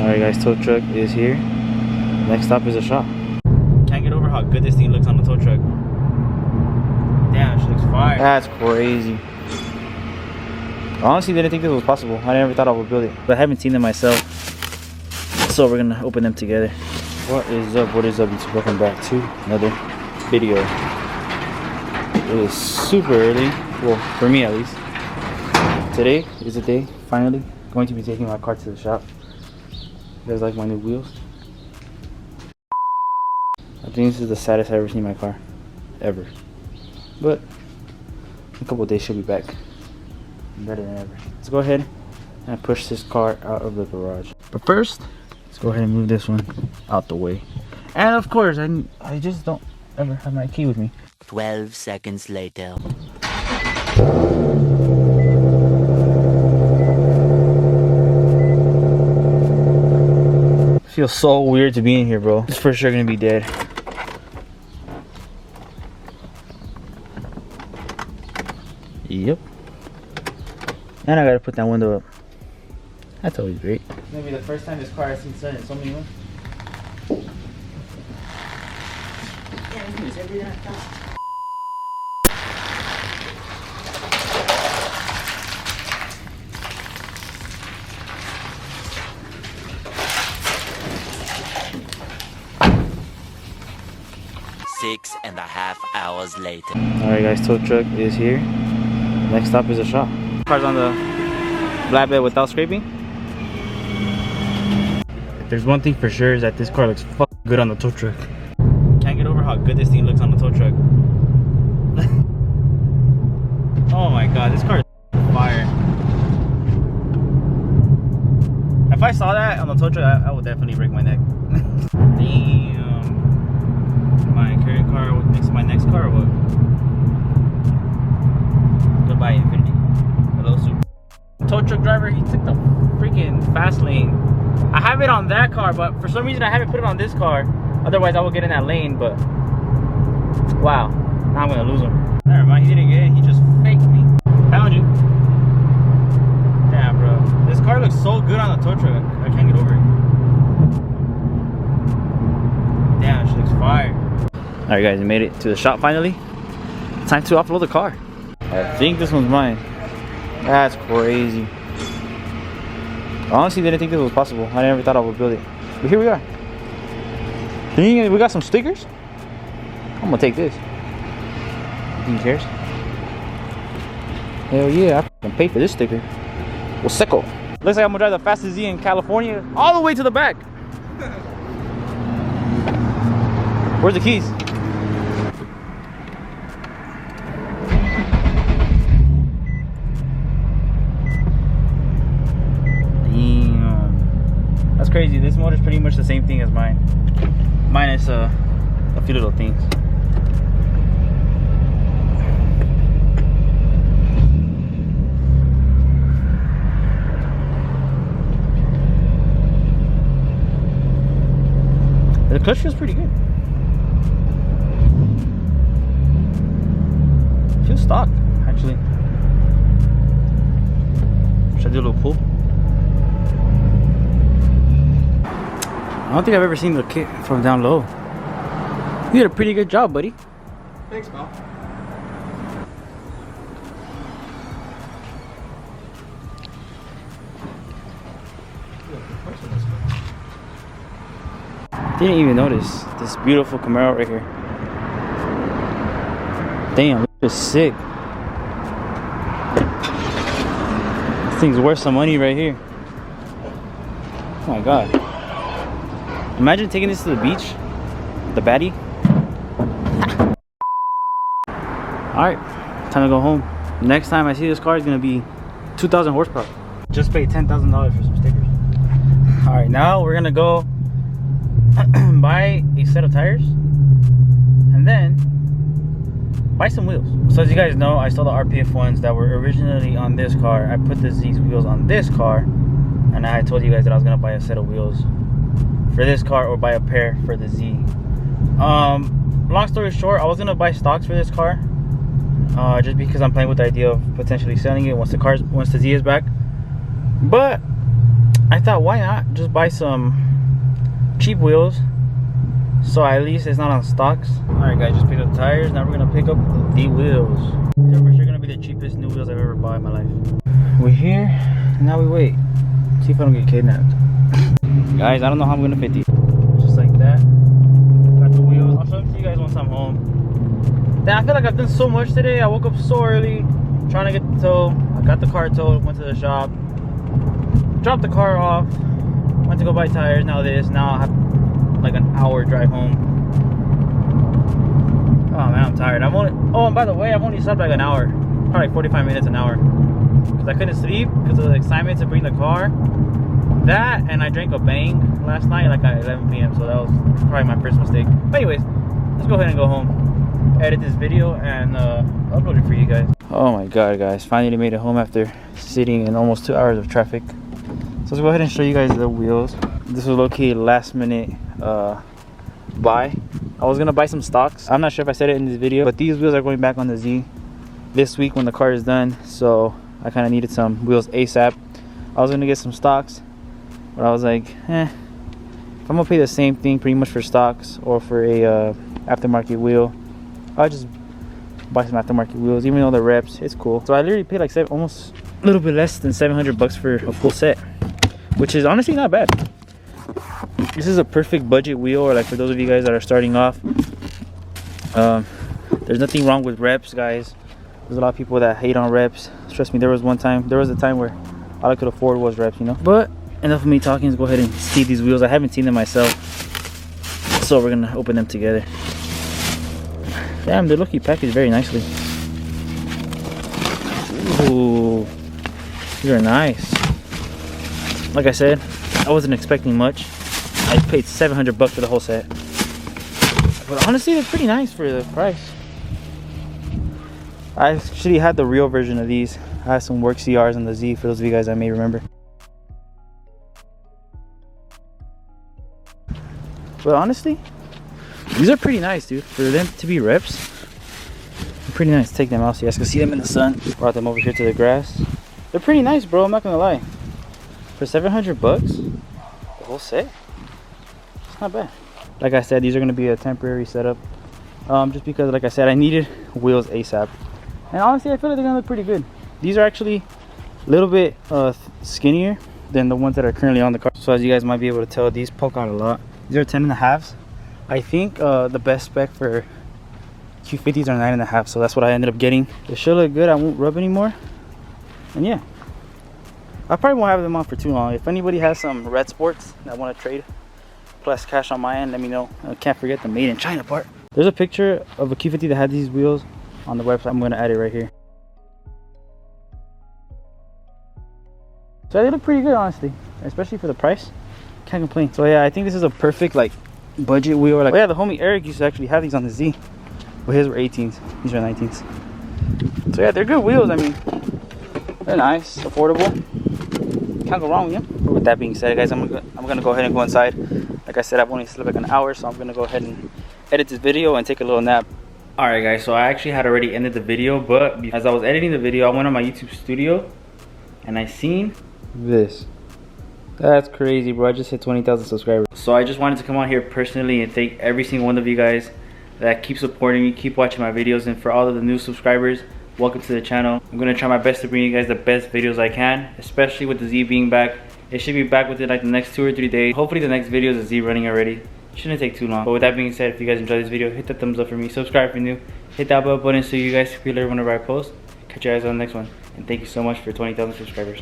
Alright guys, tow truck is here. Next stop is a shop. Can't get over how good this thing looks on the tow truck. Damn, she looks fire. That's crazy. I honestly didn't think this was possible. I never thought I would build it. But I haven't seen them myself. So we're gonna open them together. What is up? What is up? YouTube? Welcome back to another video. It is super early. Well, for me at least. Today is the day, finally, going to be taking my car to the shop. You guys like my new wheels? I think this is the saddest I've ever seen my car. Ever. But in a couple of days she'll be back. Better than ever. Let's go ahead and push this car out of the garage. But first, let's go ahead and move this one out the way. And of course, I just don't ever have my key with me. 12 seconds later. Feels so weird to be in here, bro. It's for sure gonna be dead. Yep. And I gotta put that window up. That's always great. Maybe the first time this car has seen sun in so many months. Six and a half hours later. Alright guys, tow truck is here. Next stop is a shop. Car's on the flatbed without scraping. If there's one thing for sure is that this car looks fucking good on the tow truck. Can't get over how good this thing looks on the tow truck. Oh my god, this car is fire. If I saw that on the tow truck, I would definitely break my neck. Damn. My current car next to my next car or what? Goodbye Infinity. Hello Super. Tow truck driver, he took the freaking fast lane. I have it on that car, but for some reason I haven't put it on this car. Otherwise I would get in that lane, but wow, now I'm gonna lose him. Never mind, he didn't get it, he just faked me. Found you. Damn bro, this car looks so good on the tow truck. I can't get over it. Damn, she looks fire. Alright guys, we made it to the shop finally. Time to offload the car. I think this one's mine. That's crazy. I honestly didn't think this was possible. I never thought I would build it. But here we are. We got some stickers. I'm gonna take this. Who cares? Hell yeah, I can pay for this sticker. Well, seco. Looks like I'm gonna drive the fastest Z in California all the way to the back. Where's the keys? That's crazy. This motor is pretty much the same thing as mine, minus a few little things. The clutch feels pretty good. Feels stock, actually. Should I do a little pull? I don't think I've ever seen the kit from down low. You did a pretty good job, buddy. Thanks, pal. Didn't even notice this beautiful Camaro right here. Damn, this is sick. This thing's worth some money right here. Oh my god. Imagine taking this to the beach. The baddie. Alright, time to go home. Next time I see this car is gonna be 2,000 horsepower. Just paid $10,000 for some stickers. Alright, now we're gonna go buy a set of tires and then buy some wheels. So as you guys know, I stole the RPF ones that were originally on this car. I put these wheels on this car, and I told you guys that I was gonna buy a set of wheels for this car or buy a pair for the Z. Long story short, I was gonna buy stocks for this car just because I'm playing with the idea of potentially selling it once the Z is back. But I thought, why not just buy some cheap wheels, so at least it's not on stocks. Alright guys, just picked up the tires. Now we're gonna pick up the wheels. These are for sure gonna be the cheapest new wheels I've ever bought in my life. We're here, now we wait. See if I don't get kidnapped. Guys, I don't know how I'm gonna fit these. Just like that. Got the wheels. I'll show them to you guys once I'm home. Damn, I feel like I've done so much today. I woke up so early, trying to get the tow. I got the car towed, went to the shop, dropped the car off, went to go buy tires. Now this, now I have like an hour drive home. Oh man, I'm tired. Oh, and by the way, I've only slept like an hour, probably like 45 minutes, an hour, because I couldn't sleep because of the excitement to bring the car. That, and I drank a bang last night like at 11 p.m. so that was probably my first mistake. But anyways, let's go ahead and go home, edit this video, and upload it for you guys. Oh my god guys, finally made it home after sitting in almost 2 hours of traffic. So let's go ahead and show you guys the wheels. This was low-key last minute buy. I was gonna buy some stocks. I'm not sure if I said it in this video, but these wheels are going back on the Z this week when the car is done, so I kind of needed some wheels ASAP. I was gonna get some stocks, but I was like, if I'm gonna pay the same thing pretty much for stocks or for a aftermarket wheel, I'll just buy some aftermarket wheels, even though the reps, it's cool. So I literally paid like almost a little bit less than $700 for a full set, which is honestly not bad. This is a perfect budget wheel, or like for those of you guys that are starting off. There's nothing wrong with reps, guys. There's a lot of people that hate on reps. Trust me, there was a time where all I could afford was reps, you know. But enough of me talking, let's go ahead and see these wheels. I haven't seen them myself, so we're gonna open them together. Damn, they're looking packaged very nicely. Ooh, these are nice. Like I said, I wasn't expecting much. I paid $700 for the whole set, but honestly, they're pretty nice for the price. I actually had the real version of these. I have some work CRs on the Z, for those of you guys that may remember. But honestly, these are pretty nice, dude. For them to be reps, they're pretty nice. Take them out so you guys can see them in the sun. Brought them over here to the grass. They're pretty nice, bro. I'm not gonna lie. For $700, the whole set, it's not bad. Like I said, these are gonna be a temporary setup. Just because, like I said, I needed wheels ASAP. And honestly, I feel like they're gonna look pretty good. These are actually a little bit skinnier than the ones that are currently on the car. So as you guys might be able to tell, these poke out a lot. These are 10.5s. I think the best spec for Q50s are 9.5, so that's what I ended up getting. They should look good. I won't rub anymore. And yeah, I probably won't have them on for too long. If anybody has some red sports that want to trade plus cash on my end, let me know. I can't forget the made in China part. There's a picture of a Q50 that had these wheels on the website. I'm going to add it right here. So they look pretty good, honestly, especially for the price. Can't complain. So yeah, I think this is a perfect like budget wheel. Like, oh yeah, the homie Eric used to actually have these on the Z, but his were 18s. These are 19s. So yeah, they're good wheels. I mean, they're nice, affordable. Can't go wrong with them. But with that being said, guys, I'm gonna go ahead and go inside. Like I said, I've only slept like an hour, so I'm gonna go ahead and edit this video and take a little nap. Alright guys, so I actually had already ended the video, but as I was editing the video, I went on my YouTube studio and I seen this. That's crazy, bro. I just hit 20,000 subscribers. So I just wanted to come on here personally and thank every single one of you guys that keep supporting me, keep watching my videos, and for all of the new subscribers, welcome to the channel. I'm gonna try my best to bring you guys the best videos I can, especially with the Z being back. It should be back within like the next 2 or 3 days. Hopefully the next video is a Z running already. Shouldn't take too long. But with that being said, if you guys enjoyed this video, hit the thumbs up for me, subscribe if you're new, hit that bell button so you guys can be alerted whenever I post. Catch you guys on the next one, and thank you so much for 20,000 subscribers.